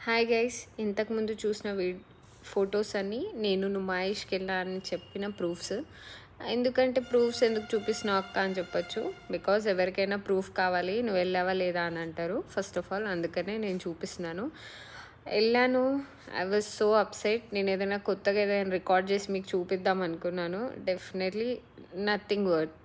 Hi guys, ఇంతకుముందు చూసిన photos అన్నీ నేను నుమాయిష్కి వెళ్ళా అని చెప్పిన ప్రూఫ్స్. ఎందుకంటే ప్రూఫ్స్ ఎందుకు చూపిస్తున్నావు అక్క అని చెప్పొచ్చు. బికాజ్ ఎవరికైనా ప్రూఫ్ కావాలి, నువ్వు వెళ్ళావా లేదా అని అంటారు ఫస్ట్ ఆఫ్ ఆల్. అందుకనే నేను చూపిస్తున్నాను. వెళ్ళాను. I was so upset. నేను ఏదైనా కొత్తగా ఏదైనా రికార్డ్ చేసి మీకు చూపిద్దాం అనుకున్నాను. Definitely nothing worth.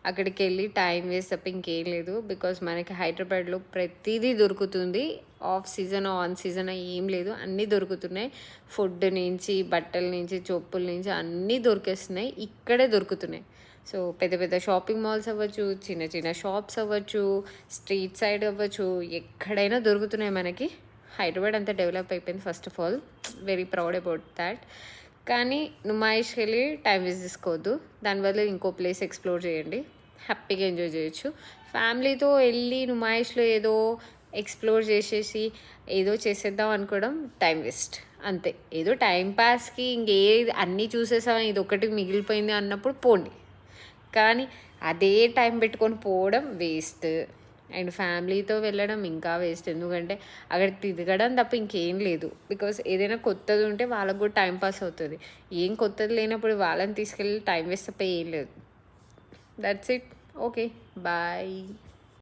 అక్కడికి వెళ్ళి టైం వేస్ట్ తప్ప ఇంకేం లేదు. బికాజ్ మనకి హైదరాబాద్లో ప్రతిదీ దొరుకుతుంది. ఆఫ్ సీజన్ ఆన్ సీజన్ ఏం లేదు, అన్నీ దొరుకుతున్నాయి. ఫుడ్ నుంచి, బట్టల నుంచి, చెప్పుల నుంచి అన్నీ దొరికేస్తున్నాయి. ఇక్కడే దొరుకుతున్నాయి. సో పెద్ద పెద్ద షాపింగ్ మాల్స్ అవ్వచ్చు, చిన్న చిన్న షాప్స్ అవ్వచ్చు, స్ట్రీట్ సైడ్ అవ్వచ్చు, ఎక్కడైనా దొరుకుతున్నాయి మనకి. హైదరాబాద్ అంతా డెవలప్ అయిపోయింది. First of all very proud about that. కానీ నుమాయిష్కి వెళ్ళి టైం వేస్ట్ తీసుకోవద్దు. దానివల్ల ఇంకో ప్లేస్ ఎక్స్ప్లోర్ చేయండి, హ్యాపీగా ఎంజాయ్ చేయొచ్చు. ఫ్యామిలీతో వెళ్ళి నుమాయిష్లో ఏదో ఎక్స్ప్లోర్ చేసేసి ఏదో చేసేద్దాం అనుకోవడం టైం వేస్ట్ అంతే. ఏదో టైం పాస్కి అన్నీ చూసేసాం, ఇది ఒకటి మిగిలిపోయింది అన్నప్పుడు పోండి. కానీ అదే టైం పెట్టుకొని పోవడం వేస్ట్. అండ్ ఫ్యామిలీతో వెళ్ళడం ఇంకా వేస్ట్. ఎందుకంటే అక్కడ తిరగడం తప్ప ఇంకేం లేదు. బికాస్ ఏదైనా కొత్తది ఉంటే వాళ్ళకు కూడా టైం పాస్ అవుతుంది. ఏం కొత్తది లేనప్పుడు వాళ్ళని తీసుకెళ్ళి టైం వేస్ట్ తప్ప ఏం లేదు. That's it. Okay, bye.